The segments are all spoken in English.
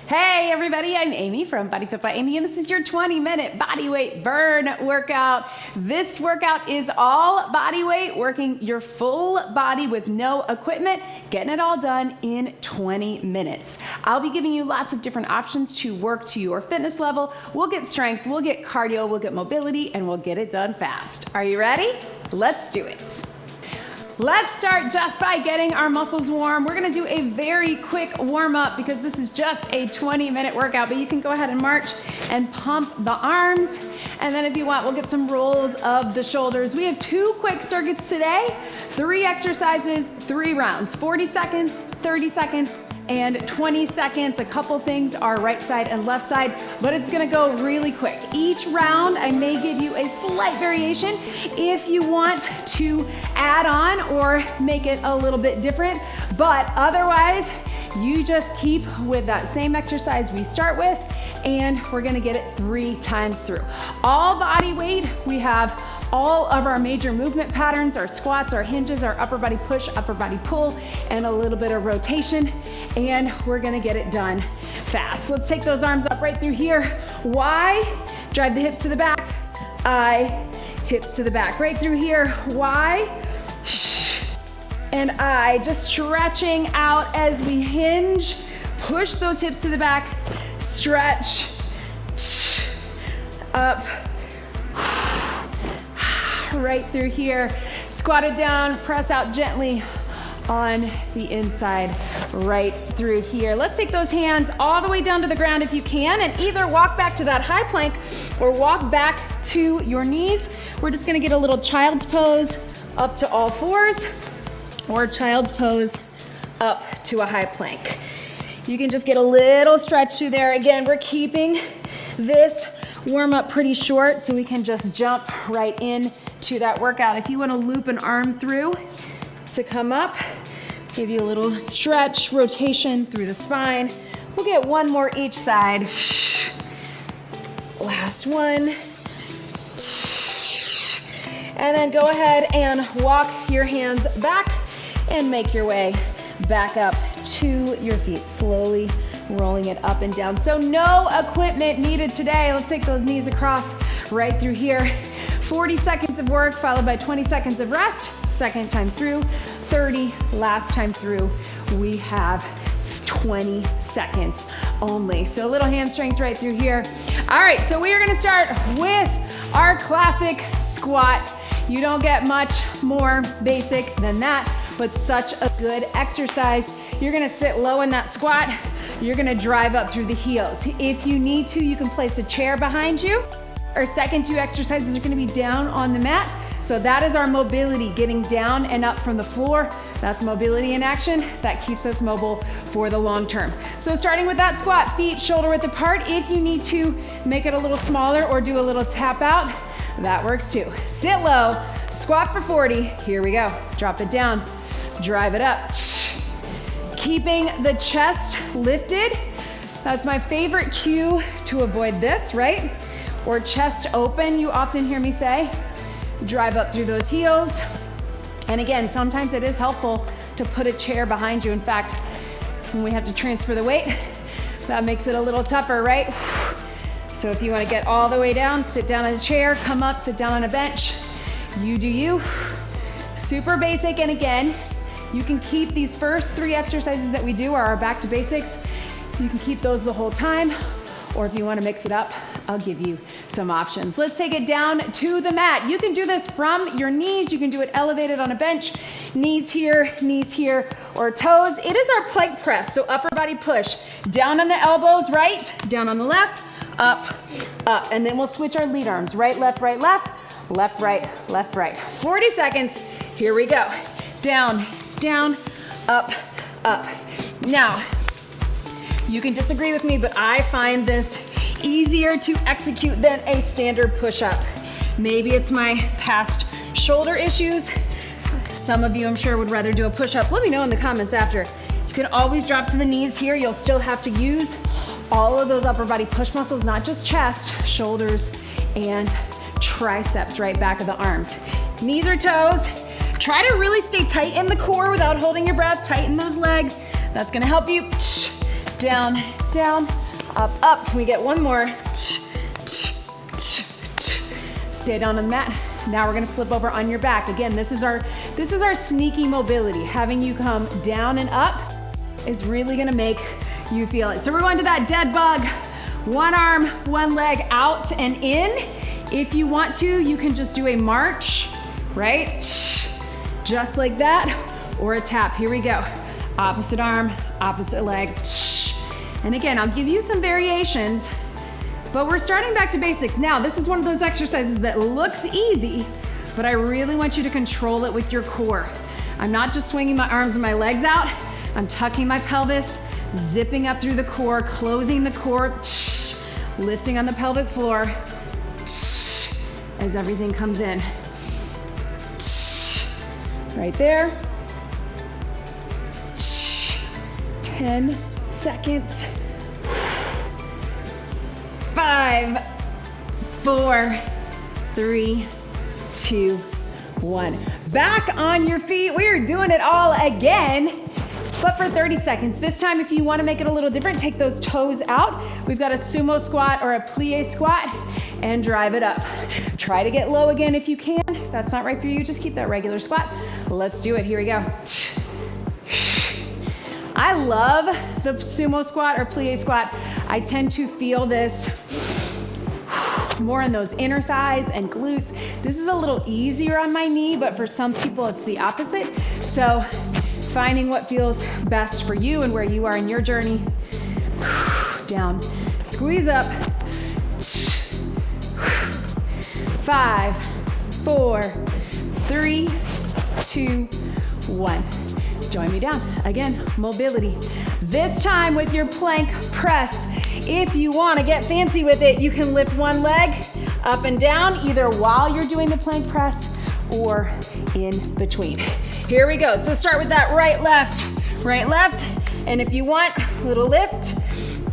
Hey everybody, I'm Amy from BodyFit by Amy, and this is your 20-minute body weight burn workout. This workout is all body weight, working your full body with no equipment, getting it all done in 20 minutes. I'll be giving you lots of different options to work to your fitness level. We'll get strength, we'll get cardio, we'll get mobility, and we'll get it done fast. Are you ready? Let's do it. Let's start just by getting our muscles warm. We're gonna do a very quick warm up because this is just a 20-minute workout, but you can go ahead and march and pump the arms. And then if you want, we'll get some rolls of the shoulders. We have 2 quick circuits today, 3 exercises, 3 rounds, 40 seconds, 30 seconds, and 20 seconds. A couple things are right side and left side, but it's gonna go really quick. Each round, I may give you a slight variation if you want to add on or make it a little bit different, but otherwise, you just keep with that same exercise we start with, and we're gonna get it 3 times through. All body weight, we have all of our major movement patterns, our squats, our hinges, our upper body push, upper body pull, and a little bit of rotation, and we're gonna get it done fast. Let's take those arms up right through here. Y, drive the hips to the back. I, hips to the back. Right through here, Y, and I, just stretching out as we hinge. Push those hips to the back, stretch, up, right through here. Squat it down, press out gently on the inside, right through here. Let's take those hands all the way down to the ground if you can, and either walk back to that high plank or walk back to your knees. We're just gonna get a little child's pose up to all fours, or child's pose up to a high plank. You can just get a little stretch through there. Again, we're keeping this warm up pretty short so we can just jump right in to that workout. If you want to loop an arm through to come up, give you a little stretch, rotation through the spine. We'll get one more each side. Last one. And then go ahead and walk your hands back and make your way back up to your feet, slowly rolling it up and down. So no equipment needed today. Let's take those knees across right through here. 40 seconds of work followed by 20 seconds of rest. Second time through, 30, last time through. We have 20 seconds only. So little hamstrings right through here. All right, so we are gonna start with our classic squat. You don't get much more basic than that, but such a good exercise. You're gonna sit low in that squat. You're gonna drive up through the heels. If you need to, you can place a chair behind you. Our second 2 exercises are gonna be down on the mat. So that is our mobility, getting down and up from the floor. That's mobility in action. That keeps us mobile for the long term. So starting with that squat, feet shoulder width apart. If you need to make it a little smaller or do a little tap out, that works too. Sit low, squat for 40. Here we go. Drop it down, drive it up. Keeping the chest lifted. That's my favorite cue to avoid this, right? Or chest open, you often hear me say. Drive up through those heels. And again, sometimes it is helpful to put a chair behind you. In fact, when we have to transfer the weight, that makes it a little tougher, right? So if you want to get all the way down, sit down on a chair, come up, sit down on a bench. You do you. Super basic, and again, you can keep these first 3 exercises that we do are our back to basics. You can keep those the whole time, or if you want to mix it up, I'll give you some options. Let's take it down to the mat. You can do this from your knees. You can do it elevated on a bench. Knees here, or toes. It is our plank press, so upper body push. Down on the elbows, right, down on the left, up, up. And then we'll switch our lead arms. Right, left, left, right, left, right. 40 seconds, here we go. Down, down, up, up. Now, you can disagree with me, but I find this easier to execute than a standard push-up. Maybe it's my past shoulder issues. Some of you, I'm sure, would rather do a push-up. Let me know in the comments after. You can always drop to the knees here. You'll still have to use all of those upper body push muscles, not just chest, shoulders, and triceps, right back of the arms. Knees or toes. Try to really stay tight in the core without holding your breath. Tighten those legs. That's gonna help you. Down, down, up, up. Can we get one more? Stay down on the mat. Now we're gonna flip over on your back. Again, this is our sneaky mobility. Having you come down and up is really gonna make you feel it. So we're going to that dead bug. One arm, one leg out and in. If you want to, you can just do a march, right? Just like that, or a tap. Here we go. Opposite arm, opposite leg. And again, I'll give you some variations, but we're starting back to basics. Now, this is one of those exercises that looks easy, but I really want you to control it with your core. I'm not just swinging my arms and my legs out. I'm tucking my pelvis, zipping up through the core, closing the core, lifting on the pelvic floor as everything comes in. Right there. 10 seconds. 5, 4, 3, 2, 1. Back on your feet. We are doing it all again, but for 30 seconds. This time, if you want to make it a little different, take those toes out. We've got a sumo squat or a plie squat and drive it up. Try to get low again if you can. If that's not right for you, just keep that regular squat. Let's do it. Here we go. I love the sumo squat or plie squat. I tend to feel this more in those inner thighs and glutes. This is a little easier on my knee, but for some people it's the opposite. So finding what feels best for you and where you are in your journey. Down, squeeze up. 5, 4, 3, 2, 1. Join me down. Again, mobility. This time with your plank press. If you want to get fancy with it, you can lift one leg up and down, either while you're doing the plank press or in between. Here we go. So start with that right, left. And if you want, little lift,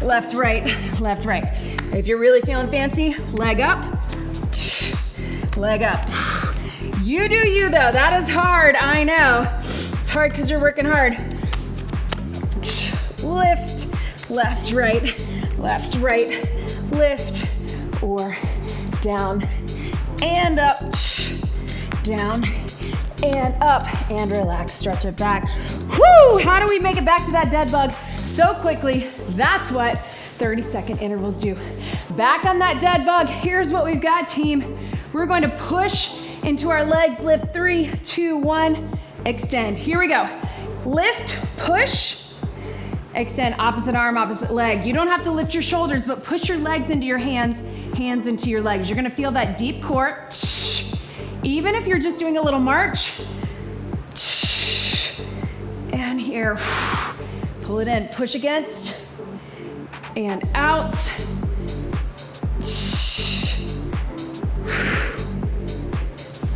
left, right. If you're really feeling fancy, leg up. You do you though. That is hard, I know. It's hard because you're working hard. Lift, left, right, lift, or down and up, down and up, and relax, stretch it back. Whoo! How do we make it back to that dead bug so quickly? That's what 30-second intervals do. Back on that dead bug, here's what we've got, team. We're going to push into our legs, lift, 3, 2, 1, extend. Here we go. Lift, push, extend, opposite arm, opposite leg. You don't have to lift your shoulders, but push your legs into your hands, hands into your legs. You're gonna feel that deep core. Even if you're just doing a little march. And here, pull it in, push against, and out.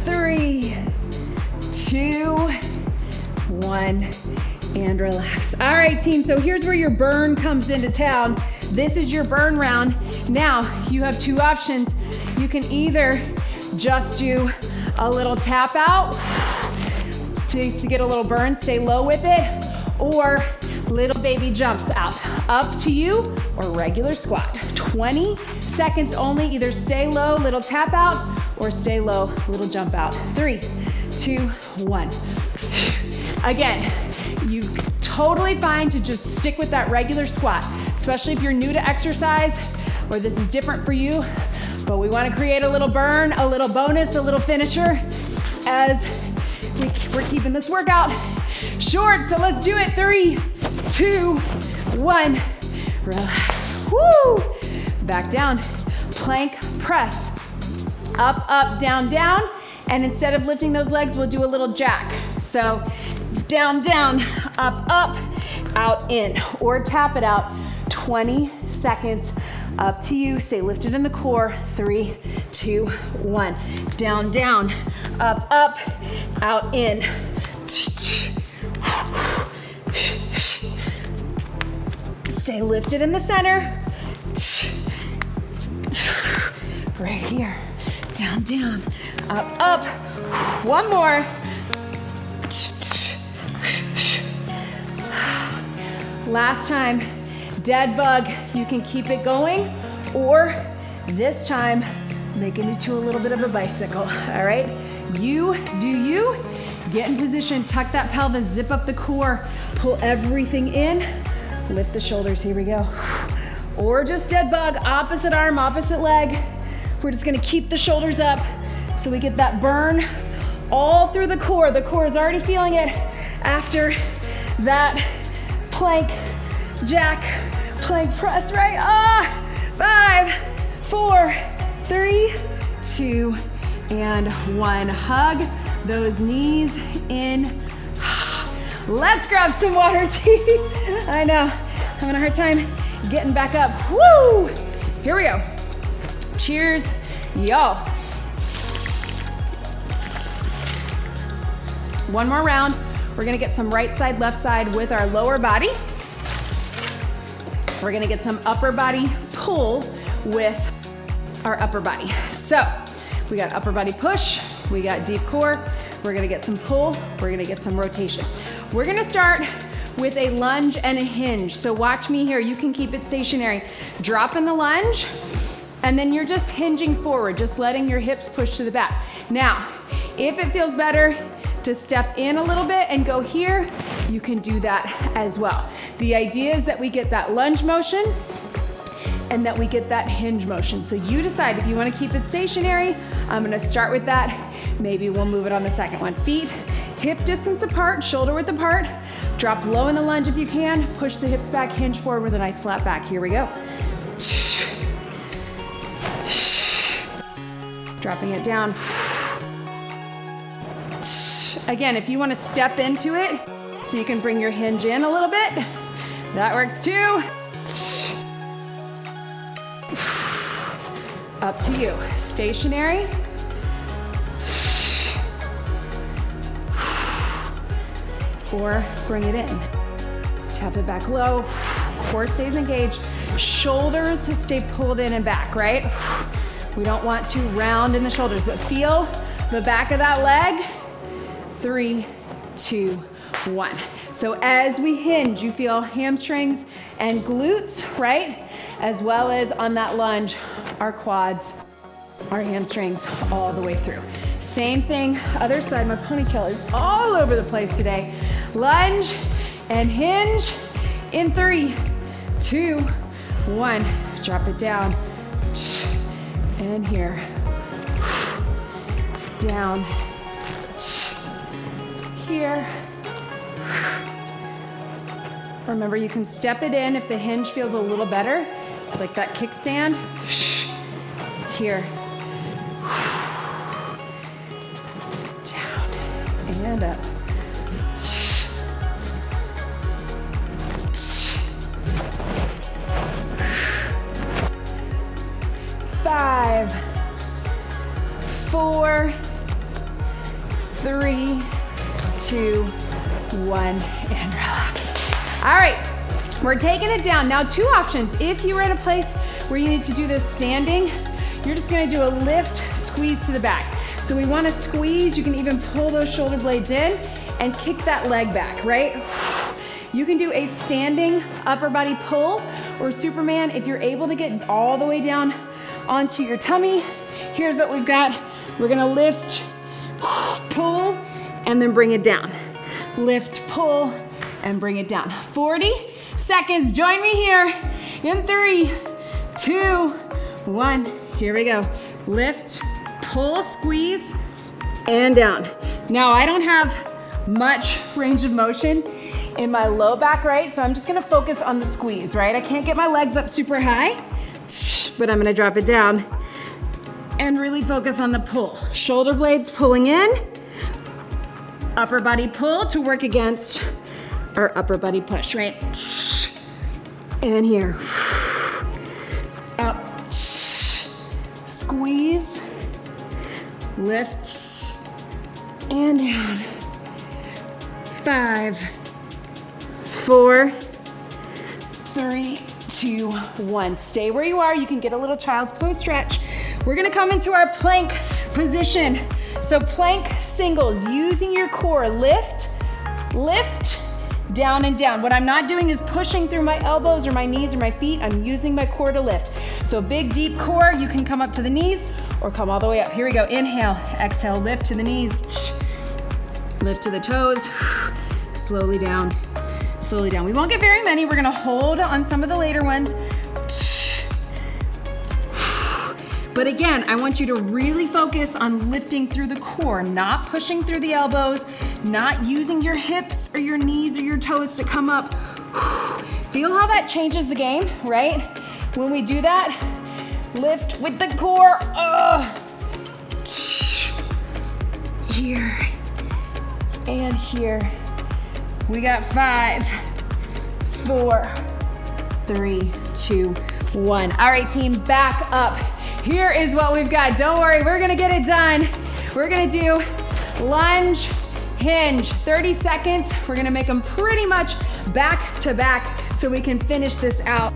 3, 2, 1, and relax. All right, team, so here's where your burn comes into town. This is your burn round. Now, you have two options. You can either just do a little tap out to get a little burn, stay low with it, or little baby jumps out. Up to you, or regular squat. 20 seconds only, either stay low, little tap out, or stay low, little jump out. 3, 2, 1. Again, you totally fine to just stick with that regular squat, especially if you're new to exercise or this is different for you, but we want to create a little burn, a little bonus, a little finisher as we're keeping this workout short. So let's do it. 3, 2, 1. Relax. Woo! Back down. Plank press. Up, up, down, down. And instead of lifting those legs, we'll do a little jack. So down, down, up, up, out, in, or tap it out. 20 seconds, up to you. Stay lifted in the core. 3, 2, 1. Down, down, up, up, out, in. Stay lifted in the center. Right here. Down, down, up, up. One more. Last time. dead bug, you can keep it going, or this time, making it to a little bit of a bicycle, all right? You do you. Get in position, tuck that pelvis, zip up the core, pull everything in, lift the shoulders, here we go. Or just dead bug, opposite arm, opposite leg. We're just gonna keep the shoulders up so we get that burn all through the core. The core is already feeling it after that plank, jack, plank press, right? 5, 4, 3, 2, and 1. Hug those knees in. Let's grab some water, T. I know, having a hard time getting back up. Woo! Here we go. Cheers, y'all. One more round. We're gonna get some right side, left side with our lower body. We're gonna get some upper body pull with our upper body. So we got upper body push, we got deep core, we're gonna get some pull, we're gonna get some rotation. We're gonna start with a lunge and a hinge. So watch me here, you can keep it stationary. Drop in the lunge, and then you're just hinging forward, just letting your hips push to the back. Now, if it feels better to step in a little bit and go here, you can do that as well. The idea is that we get that lunge motion and that we get that hinge motion. So you decide if you wanna keep it stationary. I'm gonna start with that. Maybe we'll move it on the second one. Feet hip distance apart, shoulder width apart. Drop low in the lunge if you can. Push the hips back, hinge forward with a nice flat back. Here we go. Dropping it down. Again, if you want to step into it so you can bring your hinge in a little bit, that works too. Up to you. Stationary. Or bring it in. Tap it back low. Core stays engaged. Shoulders stay pulled in and back, right? We don't want to round in the shoulders, but feel the back of that leg. 3, 2, 1. So as we hinge, you feel hamstrings and glutes, right? As well as on that lunge, our quads, our hamstrings all the way through. Same thing, other side. My ponytail is all over the place today. Lunge and hinge in 3, 2, 1. Drop it down. And here. Down. Here. Remember, you can step it in if the hinge feels a little better. It's like that kickstand. Here. Down and up. 5, 4, 3, 2, 1, and relax. All right, we're taking it down. Now, 2 options. If you were in a place where you need to do this standing, you're just gonna do a lift, squeeze to the back. So we wanna squeeze, you can even pull those shoulder blades in and kick that leg back, right? You can do a standing upper body pull or Superman if you're able to get all the way down onto your tummy. Here's what we've got. We're gonna lift, pull, and then bring it down. Lift, pull, and bring it down. 40 seconds, join me here in 3, 2, 1. Here we go. Lift, pull, squeeze, and down. Now, I don't have much range of motion in my low back, right? So I'm just gonna focus on the squeeze, right? I can't get my legs up super high, but I'm gonna drop it down and really focus on the pull. Shoulder blades pulling in, upper body pull to work against our upper body push, right? And here, up, squeeze, lift, and down. 5, 4, 3, 2, 1. Stay where you are. You can get a little child's pose stretch. We're gonna come into our plank position. So plank singles, using your core. Lift, lift, down and down. What I'm not doing is pushing through my elbows or my knees or my feet. I'm using my core to lift. So big, deep core, you can come up to the knees or come all the way up. Here we go, inhale, exhale, lift to the knees, lift to the toes, slowly down, slowly down. We won't get very many. We're gonna hold on some of the later ones. But again, I want you to really focus on lifting through the core, not pushing through the elbows, not using your hips or your knees or your toes to come up. Feel how that changes the game, right? When we do that, lift with the core. Here and here. We got 5, 4, 3, 2, 1. All right, team, back up. Here is what we've got. Don't worry, we're gonna get it done. We're gonna do lunge, hinge, 30 seconds. We're gonna make them pretty much back to back so we can finish this out.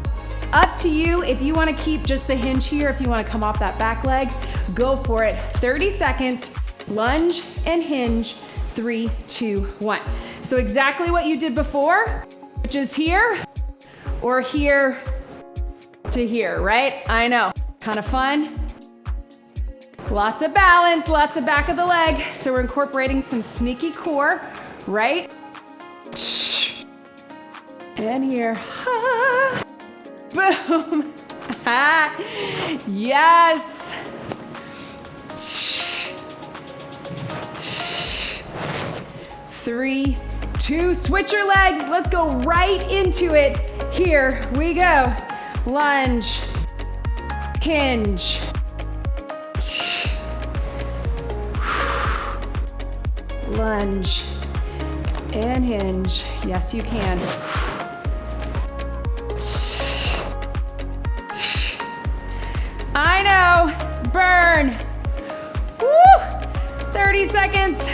Up to you if you wanna keep just the hinge here, if you wanna come off that back leg, go for it. 30 seconds, lunge and hinge, 3, 2, 1. So exactly what you did before, which is here or here to here, right? I know. Kind of fun. Lots of balance, lots of back of the leg. So we're incorporating some sneaky core, right? And here. Boom. Yes. 3, 2, switch your legs. Let's go right into it. Here we go. Lunge. Hinge. Lunge and hinge. Yes, you can. I know. Burn. Woo! 30 seconds.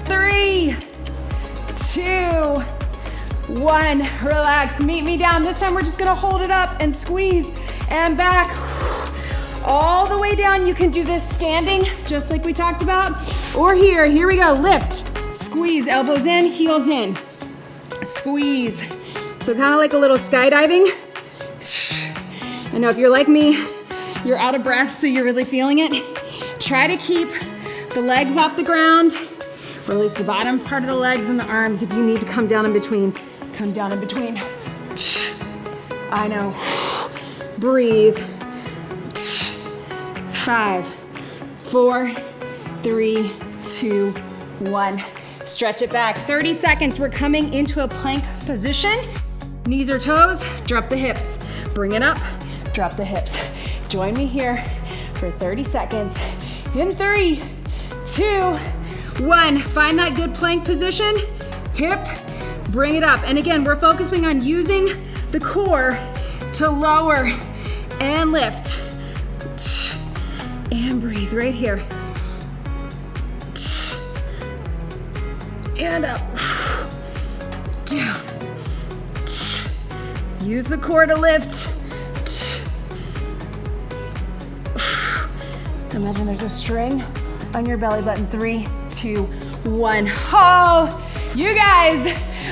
3, 2, 1, relax, meet me down. This time we're just gonna hold it up and squeeze and back all the way down. You can do this standing, just like we talked about, or here we go, lift, squeeze, elbows in, heels in, squeeze. So kind of like a little skydiving. I know if you're like me, you're out of breath, so you're really feeling it. Try to keep the legs off the ground, release the bottom part of the legs and the arms. If you need to come down in between, come down in between. I know. Breathe. 5, 4, 3, 2, 1. Stretch it back. 30 seconds. We're coming into a plank position. Knees or toes, drop the hips. Bring it up, drop the hips. Join me here for 30 seconds. In 3, 2, 1. Find that good plank position. Hip, bring it up. And again, we're focusing on using the core to lower and lift. And breathe right here. And up. Down. Use the core to lift. Imagine there's a string on your belly button. 3, 2, 1. Oh, you guys,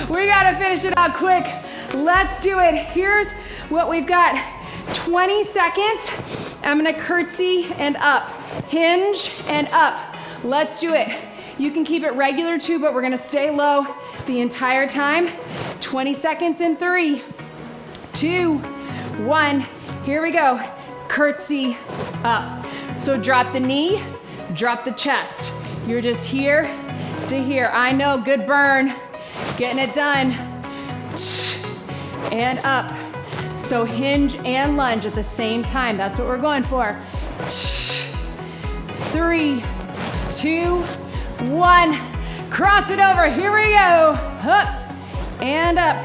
we gotta finish it out quick. Let's do it. Here's what we've got. 20 seconds. I'm gonna curtsy and up. Hinge and up. Let's do it. You can keep it regular too, but we're gonna stay low the entire time. 20 seconds in 3, 2, 1. Here we go. Curtsy up. So drop the knee, drop the chest. You're just here to here. I know, good burn. Getting it done. And up. So hinge and lunge at the same time. That's what we're going for. 3, 2, 1. Cross it over. Here we go. Up and up.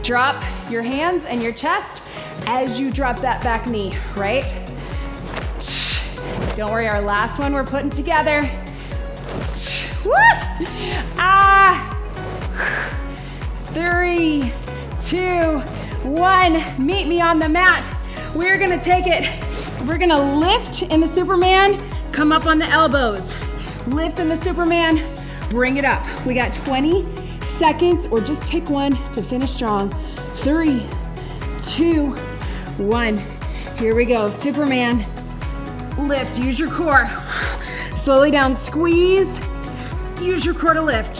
Drop your hands and your chest as you drop that back knee, right? Don't worry, our last one we're putting together. Woo! 3, 2, 1. Meet me on the mat. We're gonna take it. We're gonna lift in the Superman, come up on the elbows. Lift in the Superman, Bring it up. We got 20 seconds, or just pick one to finish strong. 3, 2, 1. Here we go. Superman. Lift, use your core. Slowly down, squeeze. Use your core to lift.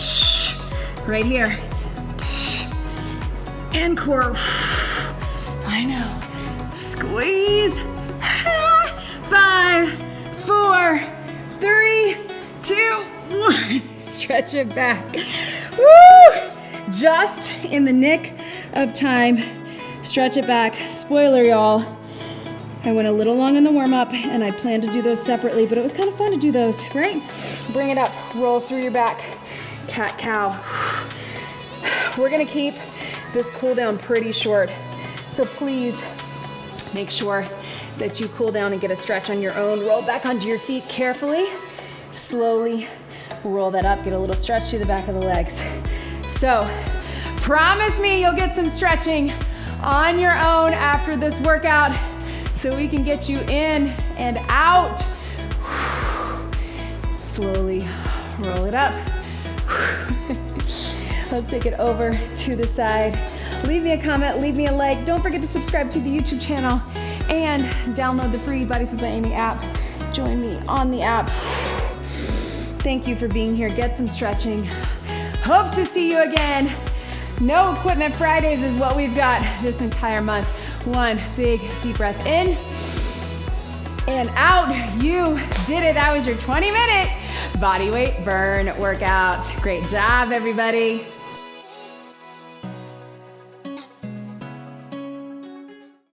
Right here. And core. I know. Squeeze. 5, 4, 3, 2, 1. Stretch it back. Woo! Just in the nick of time. Stretch it back. Spoiler, y'all. I went a little long in the warm-up, and I planned to do those separately, but it was kind of fun to do those, right? Bring it up. Roll through your back. Cat-cow. We're gonna keep this cool down pretty short, so please make sure that you cool down and get a stretch on your own. Roll back onto your feet carefully. Slowly roll that up, get a little stretch through the back of the legs. So, promise me you'll get some stretching on your own after this workout so we can get you in and out. Slowly roll it up. Let's take it over to the side. Leave me a comment, leave me a like. Don't forget to subscribe to the YouTube channel and download the free BodyFit by Amy app. Join me on the app. Thank you for being here. Get some stretching. Hope to see you again. No Equipment Fridays is what we've got this entire month. One big deep breath in and out. You did it. That was your 20-minute body weight burn workout. Great job, everybody.